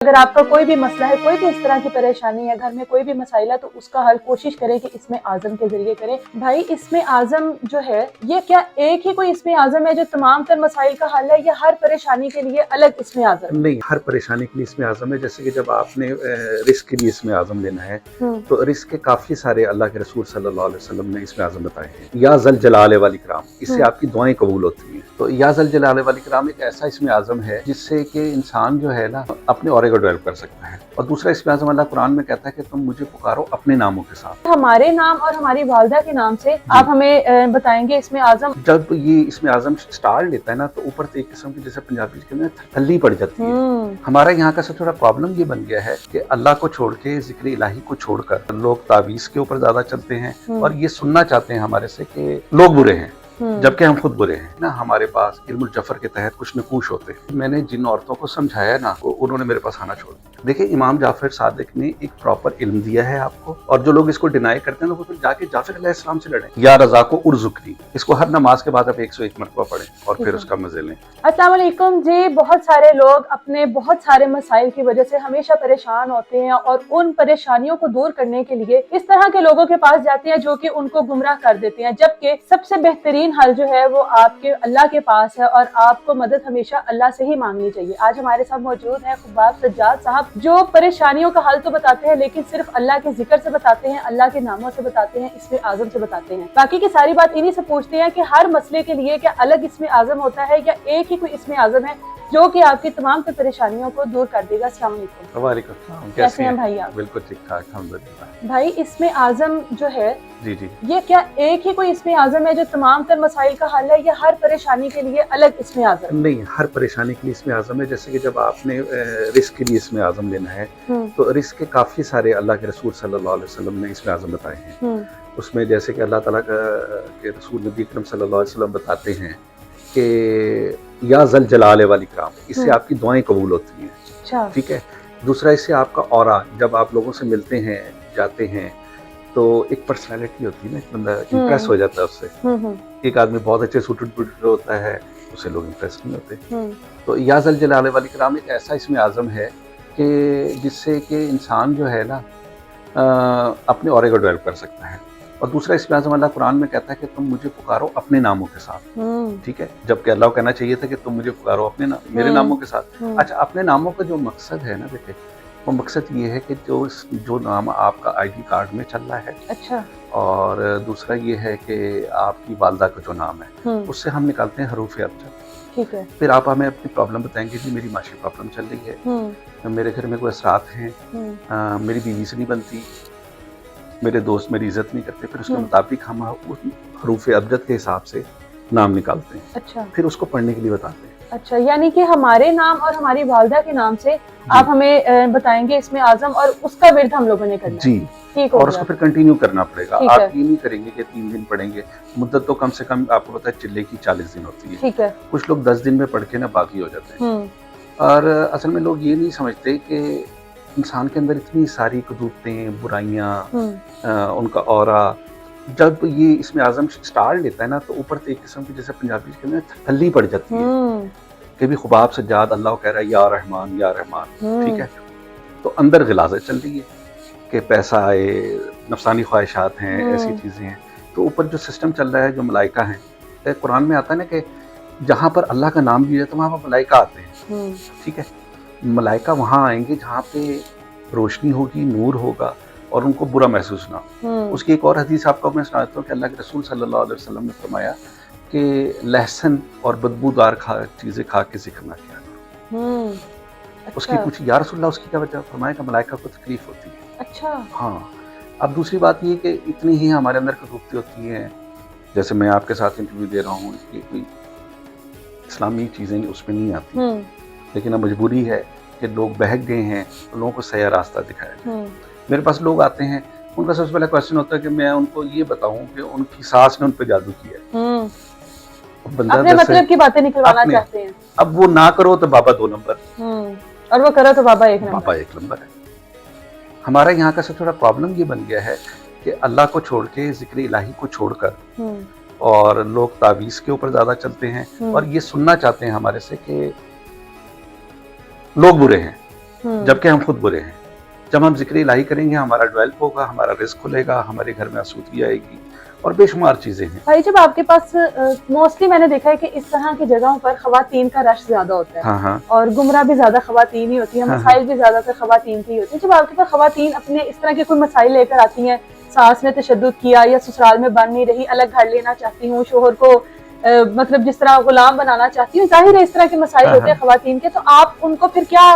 अगर आपका कोई भी मसला है, कोई भी इस तरह की परेशानी है, घर में कोई भी मसाइल है, तो उसका हल कोशिश करें कि इसमें आज़म के जरिए करें। भाई इसमें आज़म जो है, ये क्या एक ही कोई इसमें आज़म है जो तमाम तर मसाइल का हल है, या हर परेशानी के लिए अलग इसमें आज़म? नहीं, हर परेशानी के लिए इसमें आज़म है। जैसे कि जब आपने रिस्क के लिए इसमें आज़म लेना है, तो रिस्क के काफ़ी सारे अल्लाह के रसूल सल्लल्लाहु अलैहि वसल्लम ने इसमें आज़म बताए हैं। या ज़ल जलाल वल इकराम, इससे आपकी दुआएं कबूल होती हैं। तो या ज़ल जलाल वल इकराम एक ऐसा इसमें आज़म है जिससे कि इंसान जो है ना अपने औरे को डेवलप कर सकता है। और दूसरा इसमें आज़म अल्लाह कुरान में कहता है कि तुम मुझे पुकारो अपने नामों के साथ। हमारे नाम और हमारी वालिदा के नाम से आप हमें बताएंगे इसमें आज़म। जब ये इसमें आज़म स्टार्ट लेता है ना, तो ऊपर से एक किस्म की, जैसे पंजाबी के अंदर थल्ली पड़ जाती है। हमारा यहाँ का सबसे बड़ा प्रॉब्लम ये बन गया है कि अल्लाह को छोड़ के, जिक्र इलाही को छोड़कर लोग तावीज़ के ऊपर ज्यादा चलते हैं और ये सुनना चाहते हैं हमारे से कि लोग बुरे हैं, जबकि हम खुद बुरे हैं ना। हमारे पास इल्मुल जफर के तहत कुछ नकूश होते हैं। मैंने जिन औरतों को समझाया ना, उन्होंने मेरे पास आना छोड़ दिया। देखिए, इमाम जाफर सादिक ने एक प्रॉपर इल्म दिया है आपको, और जो लोग इसको डिनाई करते हैं, लोग फिर जाके जाफर अलैहिस्सलाम से लड़ें। या रज़ा को उर्ज़ुकनी, इसको हर नमाज के बाद आप 101 मरतबा पढ़ें और फिर उसका मजे लें। अस्सलाम वालेकुम जी। बहुत सारे लोग अपने बहुत सारे मसाइल की वजह से हमेशा परेशान होते हैं, और उन परेशानियों को दूर करने के लिए इस तरह के लोगों के पास जाते हैं जो कि उनको गुमराह कर देते हैं, जबकि सबसे बेहतरीन हल जो है वो आपके अल्लाह के पास है, और आपको मदद हमेशा अल्लाह से ही मांगनी चाहिए। आज हमारे साथ मौजूद है खुबाब सज्जाद साहब, जो परेशानियों का हल तो बताते हैं, लेकिन सिर्फ अल्लाह के जिक्र से बताते हैं, अल्लाह के नामों से बताते हैं, इसमें आज़म से बताते हैं। बाकी की सारी बात इन्हीं से पूछते हैं कि हर मसले के लिए क्या अलग इसमें आज़म होता है, या एक ही कोई इसमें आज़म है जो कि आपकी तमाम परेशानियों को दूर कर देगा। अस्सलाम वालेकुम। वालेकुम अस्सलाम। कैसे हैं भाई आप? बिल्कुल ठीक ठाक, अल्हम्दुलिल्लाह। भाई इसमें आज़म जो है, जी जी, ये क्या एक ही कोई इसमें आज़म है जो तमाम तर मसाइल का हल है, या हर परेशानी के लिए अलग इसमें आज़म? नहीं, हर परेशानी के लिए इसमें आज़म है। जैसे कि जब आपने रिस्क के लिए इसमें आज़म लेना है, तो रिस्क के काफ़ी सारे अल्लाह के रसूल सल्लल्लाहु अलैहि वसल्लम ने इसमें आज़म बताए हैं। उसमें जैसे कि अल्लाह ताला के रसूल नबी अकरम सल्लल्लाहु अलैहि वसल्लम बताते हैं कि या ज़ल जलाल वल इकराम, इससे आपकी दुआएं कबूल होती हैं। अच्छा। ठीक है। दूसरा, इससे आपका औरा, जब आप लोगों से मिलते हैं, जाते हैं, तो एक पर्सनैलिटी होती है ना, एक बंदा इम्प्रेस हो जाता है उससे। एक आदमी बहुत अच्छे सूटेड बूटेड होता है, उससे लोग इम्प्रेस नहीं होते। तो या ज़ल जलाल वल इकराम एक ऐसा इसमें आज़म है कि जिससे कि इंसान जो है ना अपने औरे को डेवलप कर सकता है। और दूसरा, इसमें आज़म अल्लाह कुरान में कहता है कि तुम मुझे पुकारो अपने नामों के साथ। ठीक है, जबकि अल्लाह को कहना चाहिए था कि तुम मुझे पुकारो अपने मेरे नामों के साथ। अच्छा, अपने नामों का जो मकसद है ना बेटे, वो मकसद ये है कि जो नाम आपका आईडी कार्ड में चल रहा है, अच्छा, और दूसरा ये है कि आपकी वालदा का जो नाम है, उससे हम निकालते हैं हरूफ अबजद। ठीक है। फिर आप हमें अपनी प्रॉब्लम बताएंगे जी, मेरी माशी प्रॉब्लम चल रही है, मेरे घर में कोई असरात हैं, मेरी बीवी से नहीं बनती, मेरे दोस्त मेरी इज्जत नहीं करते। फिर उसके मुताबिक हम उस हरूफ अबजद के हिसाब से नाम निकालते हैं। अच्छा। फिर उसको पढ़ने के लिए बताते हैं। अच्छा, यानी कि हमारे नाम और हमारी वालिदा के नाम से आप हमें बताएंगे इसमें आज़म, और उसका विर्द हम लोगों ने करना है। जी, ठीक। और उसको फिर कंटिन्यू करना पड़ेगा। आप ये नहीं करेंगे कि 3 दिन पढ़ेंगे, मुद्दत तो कम से कम आपको पता है चिल्ले की 40 दिन होती है। ठीक है। कुछ लोग 10 दिन में पढ़ के ना बाकी हो जाते हैं। और असल में लोग ये नहीं समझते कि इंसान के अंदर इतनी सारी कदूरतें, बुराइयां, उनका औरा, जब ये इसमें आज़म स्टार्ट लेता है ना, तो ऊपर से एक किस्म की, जैसे पंजाबी के अंदर थल्ली पड़ जाती है। कभी खुबाब सज्जाद अल्लाह कह रहा है या रहमान या रहमान। ठीक है, तो अंदर गिलाज़त चल रही है कि पैसा आए, नफसानी ख्वाहिशात हैं, ऐसी चीज़ें हैं। तो ऊपर जो सिस्टम चल रहा है, जो मलाइका हैं, कुरान में आता है ना कि जहाँ पर अल्लाह का नाम लिया तो वहाँ पर मलाइका आते हैं। ठीक है, मलाइका वहाँ आएंगे जहाँ पे रोशनी होगी, नूर होगा, और उनको बुरा महसूस ना हो। उसकी एक और हदीस आपको मैं सुनाता हूँ कि अल्लाह के रसूल सल्लल्लाहु अलैहि वसल्लम ने फरमाया कि लहसुन और बदबूदार चीज़ें खा के जिक्र ना किया करो। अच्छा। उसकी पूछी, या रसूलल्लाह, उसकी क्या वजह? फरमाया कि मलाइका को तकलीफ होती है। अच्छा। हाँ। अब दूसरी बात ये कि इतनी ही हमारे अंदर कदूरतें होती हैं, जैसे मैं आपके साथ इंटरव्यू दे रहा हूँ, ये कोई इस्लामी चीज़ें उसमें नहीं आती, लेकिन अब मजबूरी है कि लोग बहक गए हैं, तो लोगों को सही रास्ता दिखाया जाए। मेरे पास लोग आते हैं, उनका सबसे पहला क्वेश्चन होता है कि मैं उनको ये बताऊं कि उनकी सास ने उन पर जादू किया है। अपने मतलब की बातें निकलवाना चाहते हैं। अब वो ना करो तो बाबा 2 नंबर, और वो करो तो बाबा 1 नंबर। बाबा 1 नंबर है। हमारा यहाँ का सबसे बड़ा प्रॉब्लम ये बन गया है कि अल्लाह को छोड़ के, जिक्र इलाही को छोड़कर, और लोग तावीज़ के ऊपर ज्यादा चलते हैं, और ये सुनना चाहते हैं हमारे से कि लोग बुरे हैं, جبکہ ہم خود برے ہیں. جب ہم ذکر الہی کریں گے ہمارا ڈیولپ ہوگا, ہمارا رزق کھلے گا, ہمارے گھر میں آسودگی آئے گی اور بے شمار چیزیں ہیں. بھائی جب آپ کے پاس موسٹلی میں نے دیکھا ہے کہ اس طرح کی جگہوں پر خواتین کا رش زیادہ ہوتا ہے اور گمراہ بھی زیادہ خواتین ہی ہوتی ہیں, مسائل بھی زیادہ تر خواتین کی ہوتی ہیں. جب آپ کے پاس خواتین اپنے اس طرح کے کوئی مسائل لے کر آتی ہیں, ساس نے تشدد کیا یا سسرال میں بن نہیں رہی, الگ گھر لینا چاہتی ہوں, شوہر کو مطلب جس طرح غلام بنانا چاہتی ہوں, ظاہر ہے اس طرح کے مسائل ہوتے ہیں خواتین کے, تو آپ ان کو پھر کیا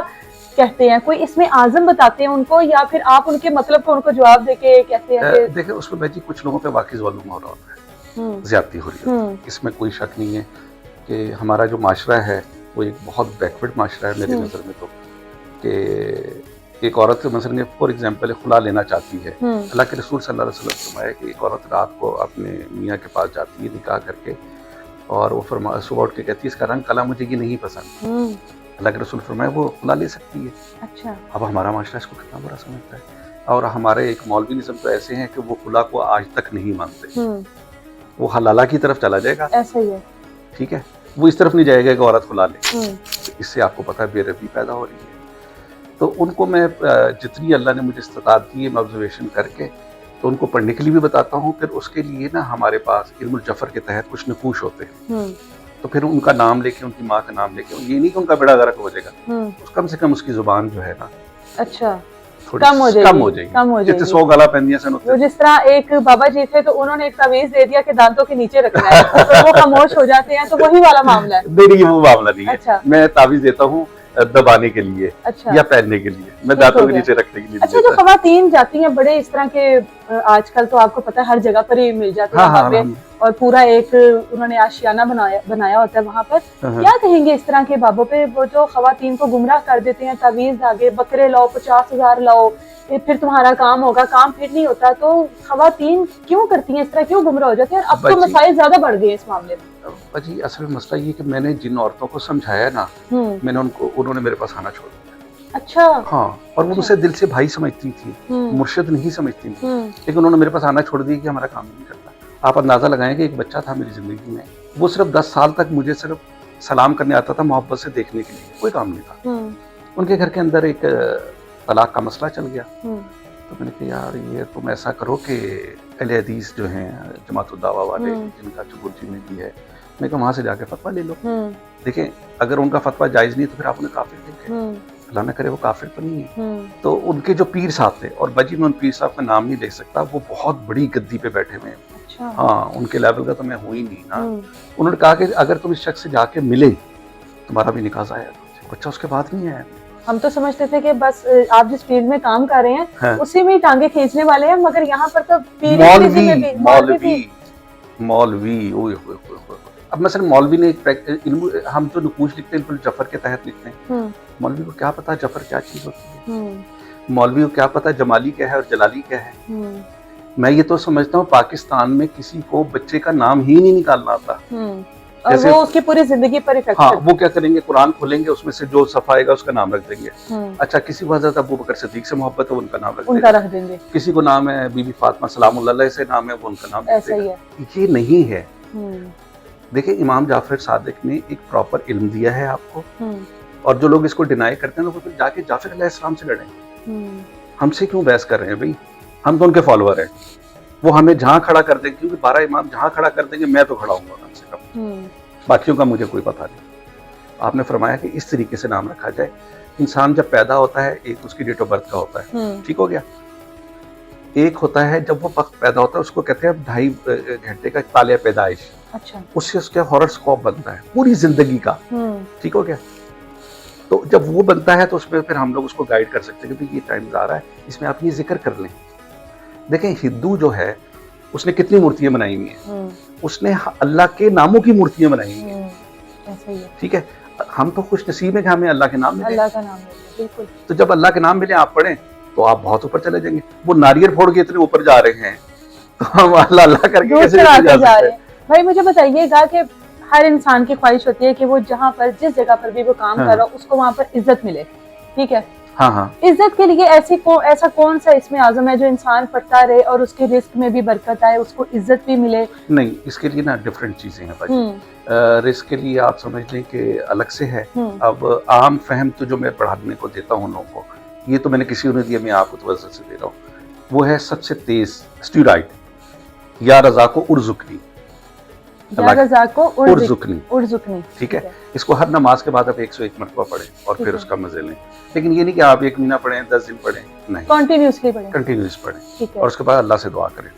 کہتے ہیں؟ کوئی اس میں اعظم بتاتے ہیں ان کو یا پھر آپ ان کے مطلب کو ان کو جواب دے کے کہتے ہیں کہ دیکھیں اس میں کچھ لوگوں پہ واقعی ظلم ہو رہا ہوتا ہے, زیادتی ہو رہی ہے, اس میں کوئی شک نہیں ہے کہ ہمارا جو معاشرہ ہے وہ ایک بہت بیکورڈ معاشرہ ہے میری نظر میں. تو کہ ایک عورت مثلا فار ایگزامپل خلا لینا چاہتی ہے, اللہ کے رسول صلی اللہ علیہ وسلم فرمایا کہ ایک عورت رات کو اپنے میاں کے پاس جاتی ہے نکاح کر کے, اور وہ صبح اٹھ کے کہتی ہے اس کا رنگ کالا مجھے یہ نہیں پسند. اللہ کے رسول فرمایا وہ خلا لے سکتی ہے. اچھا, اب ہمارا معاشرہ اس کو کتنا برا سمجھتا ہے, اور ہمارے ایک مولوی نظم تو ایسے ہیں کہ وہ خلا کو آج تک نہیں مانتے, وہ حلالہ کی طرف چلا جائے گا, ایسا ہی ہے, ٹھیک ہے, وہ اس طرف نہیں جائے گا کہ عورت خلا لے. اس سے آپ کو پتہ ہے بے ربی پیدا ہو رہی ہے. تو ان کو میں جتنی اللہ نے مجھے استطاعت کی ہے میں آبزرویشن کر کے تو ان کو پڑھنے کے لیے بھی بتاتا ہوں. پھر اس کے لیے نا ہمارے پاس علم الجفر کے تحت کچھ نقوش ہوتے ہیں, تو پھر ان کا نام لے کے, ان کی ماں کا نام لے کے, یہ نہیں کہ ان کا بیڑا غرق ہو جائے گا, کم سے کم اس کی زبان جو ہے نا اچھا کم ہو جائے گی. جتنے 100 گالا پہنیا سن ہوتے. جس طرح ایک بابا جی تھے تو انہوں نے ایک تعویذ دے دیا کہ دانتوں کے نیچے رکھنا ہے تو وہ خاموش ہو جاتے ہیں, تو وہی والا معاملہ ہے. نہیں وہ معاملہ نہیں ہے, میں تعویذ دیتا ہوں دبانے کے لیے یا پہننے کے لیے, میں دانتوں کے نیچے رکھنے کے لیے. اچھا, جو خواتین جاتی ہیں بڑے اس طرح کے, آج کل تو آپ کو پتہ ہے ہر جگہ پر ہی مل جاتے ہیں وہاں پہ, اور پورا ایک انہوں نے آشیانہ بنایا ہوتا ہے وہاں پر, کیا کہیں گے اس طرح کے بابوں پہ وہ جو خواتین کو گمراہ کر دیتے ہیں؟ تعویذ آگے بکرے لاؤ, 50,000 لاؤ, پھر تمہارا کام ہوگا, کام پھر نہیں ہوتا. تو خواتین کیوں کرتی ہیں اس طرح, کیوں گمراہ ہو جاتی ہیں؟ اور اب تو مسائل زیادہ بڑھ گئے اس معاملے میں. جی اصل مسئلہ یہ کہ میں نے جن عورتوں کو سمجھایا نا, میں نے انہوں نے میرے پاس آنا چھوڑ دیا. اچھا, ہاں, اور وہ مجھے دل سے بھائی سمجھتی تھی, مرشد نہیں سمجھتی تھی, لیکن انہوں نے میرے پاس آنا چھوڑ دیا کہ ہمارا کام نہیں کرتا. آپ اندازہ لگائیں کہ ایک بچہ تھا میری زندگی میں, وہ صرف 10 سال تک مجھے صرف سلام کرنے آتا تھا محبت سے دیکھنے کے لیے, کوئی کام نہیں تھا. ان کے گھر کے اندر ایک طلاق کا مسئلہ چل گیا, تو میں نے کہا یار یہ تم ایسا کرو کہ اہل حدیث جو ہیں جماعت الدعوہ والے جن کا چبرجی میں بھی ہے, میں کہا وہاں سے جا کے فتویٰ لے لو. دیکھیں اگر ان کا فتویٰ جائز نہیں تو پھر آپ انہیں کافر دیکھیں, اللہ نہ کرے وہ کافر تو نہیں ہے. تو ان کے جو پیر صاحب تھے, اور بجی میں ان پیر صاحب کا نام نہیں لے سکتا, وہ بہت بڑی گدی پہ بیٹھے ہوئے ہیں. ہاں, ان کے لیول کا تو میں ہوں ہی نہیں نا. انہوں نے کہا کہ اگر تم اس شخص سے جا کے ملے تمہارا بھی نکاح ضائع ہے. بچہ اس کے بعد نہیں آیا. ہم تو سمجھتے تھے کہ بس آپ جس فیلڈ میں کام کر رہے ہیں اسی میں ٹانگیں کھینچنے والے ہیں, مگر یہاں پر تو مولوی اب مثلا مولوی نے ہم جو نقوش لکھتے ہیں جفر کے تحت لکھتے ہیں, مولوی کو کیا پتا جفر کیا چیز ہوتی ہے, مولوی کو کیا پتا جمالی کیا ہے اور جلالی کیا ہے. میں یہ تو سمجھتا ہوں پاکستان میں کسی کو بچے کا نام ہی نہیں نکالنا آتا, اور وہ اس کی پوری زندگی پر افیکٹ. ہاں, وہ کیا کریں گے, قرآن کھولیں گے, اس میں سے جو صفحہ آئے گا اس کا نام رکھ دیں گے. اچھا, کسی کو حضرت ابو بکر صدیق سے محبت ہے وہ ان کا نام رکھ دیں گے. کسی کو نام ہے بی بی فاطمہ سلام اللہ علیہ سے نام ہے وہ ان کا نام رکھ دیں گے. یہ نہیں ہے. دیکھیں امام جعفر صادق نے ایک پراپر علم دیا ہے آپ کو, اور جو لوگ اس کو ڈینائی کرتے ہیں وہ پھر جا کے جعفر علیہ السلام سے لڑیں. ہم سے کیوں بحث کر رہے ہیں بھائی, ہم تو ان کے فالوور ہیں. وہ ہمیں جہاں کھڑا کر دیں گے, کیونکہ 12 امام جہاں کھڑا کر دیں گے میں تو کھڑا ہوں گا کم سے کم, باقیوں کا مجھے کوئی پتہ نہیں. آپ نے فرمایا کہ اس طریقے سے نام رکھا جائے. انسان جب پیدا ہوتا ہے ایک اس کی ڈیٹ آف برتھ کا ہوتا ہے, ٹھیک ہو گیا. ایک ہوتا ہے جب وہ وقت پیدا ہوتا ہے اس کو کہتے ہیں 2.5 گھنٹے کا تالیہ پیدائش. اچھا, اس سے اس کا ہوراسکوپ بنتا ہے پوری زندگی کا, ٹھیک ہو گیا. تو جب وہ بنتا ہے تو اس میں پھر ہم لوگ اس کو گائیڈ کر سکتے ہیں کہ یہ ٹائم آ رہا ہے, اس میں آپ یہ ذکر کر لیں. دیکھیں ہندو جو ہے اس نے کتنی مورتیاں بنائی ہوئی ہیں, اس نے اللہ کے ناموں کی مورتیاں بنائی ہوئی ہیں, ٹھیک ہے. ہم تو خوش نصیب ہیں کہ ہمیں اللہ کے نام ملے, اللہ کا نام ملے, بالکل. تو جب اللہ کے نام ملے آپ پڑھیں تو آپ بہت اوپر چلے جائیں گے. وہ ناریل پھوڑ کے اتنے اوپر جا رہے ہیں تو ہم اللہ اللہ کر کے کیسے جا سکتے ہیں؟ بھائی مجھے بتائیے گا کہ ہر انسان کی خواہش ہوتی ہے کہ وہ جہاں پر جس جگہ پر بھی وہ کام کر رہا ہو اس کو وہاں پر عزت ملے, ٹھیک ہے. हाँ हाँ, इज्जत के लिए ऐसा कौन सा इसमें आज़म है जो इंसान पढ़ता रहे और उसके रिस्क में भी बरकत आए, उसको इज्जत भी मिले? नहीं, इसके लिए ना डिफरेंट चीजें हैं भाई। रिस्क के लिए आप समझ लें कि अलग से है। अब आम फहम तो जो मैं पढ़ाने को देता हूँ लोगों को, ये तो मैंने किसी ने दिया, मैं आपको तवज्जो से दे रहा हूँ, वो है सबसे तेज स्टीरॉइड, या रजा को उर्जुकनी, उर्जुकनी, ठीक है। इसको हर नमाज के बाद आप 101 मरतबा पढ़ें और फिर उसका मजे लें। लेकिन ये नहीं कि आप 1 महीना पढ़ें, 10 दिन पढ़ें, नहीं, कंटिन्यूस पढ़ें और उसके बाद अल्लाह से दुआ करें।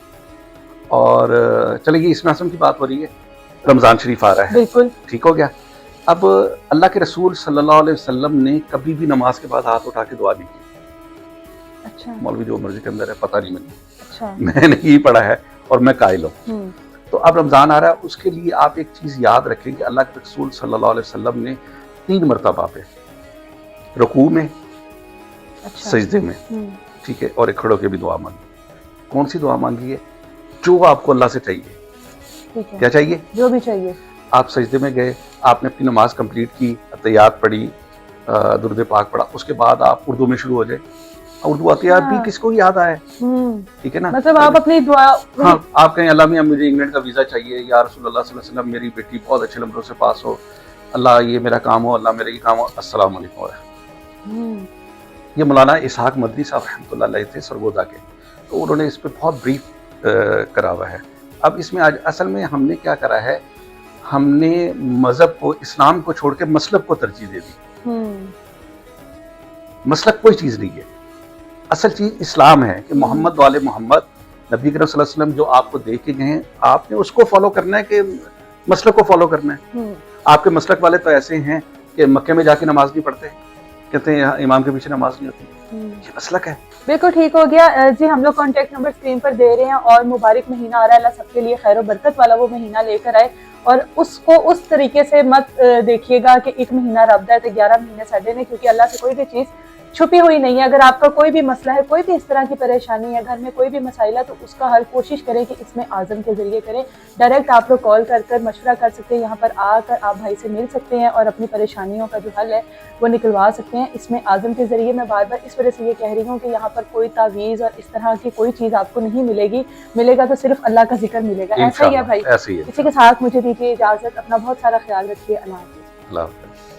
और चलिए, इसमें आज़म की बात हो रही है, रमज़ान शरीफ आ रहा है, बिल्कुल ठीक हो गया। अब अल्लाह के रसूल सल्लल्लाहु अलैहि वसल्लम ने कभी भी नमाज के बाद हाथ उठा के दुआ नहीं की। अच्छा, मौलवी जो मर्जी के अंदर है, पता नहीं मुझे, अच्छा, मैंने यही पढ़ा है और मैं कायल हूँ। तो अब रमज़ान आ रहा है, उसके लिए आप एक चीज़ याद रखें कि अल्लाह के रसूल सल्लल्लाहु अलैहि वसल्लम ने 3 मरतबा पे रुकू में, अच्छा, सजदे में, ठीक है, और एक खड़े होकर भी दुआ मांगी। कौन सी दुआ मांगी है? जो आपको अल्लाह से चाहिए। ठीक है, क्या चाहिए? जो भी चाहिए। आप सजदे में गए, आपने अपनी नमाज कंप्लीट की, अत्तहियात पढ़ी, दुरूद पाक पढ़ा, उसके बाद आप उर्दू में शुरू हो जाए। उर्दू अत्तहियात भी किसको याद आए, ठीक है ना, मतलब आप अपनी दुआ, हाँ, आप कहें अल्लाह मियां मुझे इंग्लैंड का वीज़ा चाहिए, या रसूलुल्लाह सल्लल्लाहु अलैहि वसल्लम मेरी बेटी बहुत अच्छे नंबरों से पास हो, अल्लाह ये मेरा काम हो, अल्लाह मेरा ये काम हो, अस्सलाम वालेकुम। ये मौलाना इसहाक मदनी साहब रहमतुल्लाह अलैह थे सरगोदा के, तो उन्होंने इस पर बहुत ब्रीफ करा हुआ है। अब इसमें आज असल में हमने क्या करा है, हमने मजहब को, इस्लाम को छोड़ के मसलब को तरजीह दे दी। मसलब कोई चीज़ नहीं है, असल चीज़ इस्लाम है कि मोहम्मद वाले मोहम्मद नबी करीम सल्लल्लाहु अलैहि वसल्लम जो आपको दे के गए हैं, आपने उसको फॉलो करना है कि मसलक को फॉलो करना है। आपके मसलक वाले तो ऐसे हैं कि मक्के में जाके नमाज नहीं पढ़ते, कहते हैं यहाँ इमाम के पीछे नमाज नहीं होती, ये मसलक है। बिल्कुल ठीक हो गया जी। हम लोग कॉन्टैक्ट नंबर स्क्रीन पर दे रहे हैं, और मुबारक महीना आ रहा है, अल्लाह सबके लिए खैर और बरकत वाला वो महीना लेकर आए, और उसको उस तरीके से मत देखिएगा कि 1 महीना रब है तो 11 महीने साढ़े ने, क्योंकि अल्लाह से कोई भी चीज़ छुपी हुई नहीं है। अगर आपका कोई भी मसला है, कोई भी इस तरह की परेशानी है, घर में कोई भी मसाइल है, तो उसका हल कोशिश करें कि इसमें आज़म के ज़रिए करें। डायरेक्ट आप लोग कॉल कर मशवरा कर सकते हैं, यहाँ पर आकर आप भाई से मिल सकते हैं और अपनी परेशानियों का जो हल है वो निकलवा सकते हैं इसमें आज़म के ज़रिए। मैं बार बार इस वजह से ये कह रही हूँ कि यहाँ पर कोई तावीज़ और इस तरह की कोई चीज़ आपको नहीं मिलेगी, मिलेगा तो सिर्फ अल्लाह का जिक्र मिलेगा। ऐसा ही है भाई, इसी के साथ मुझे दीजिए इजाज़त, अपना बहुत सारा ख्याल रखिए, अल्लाह हाफ़िज़।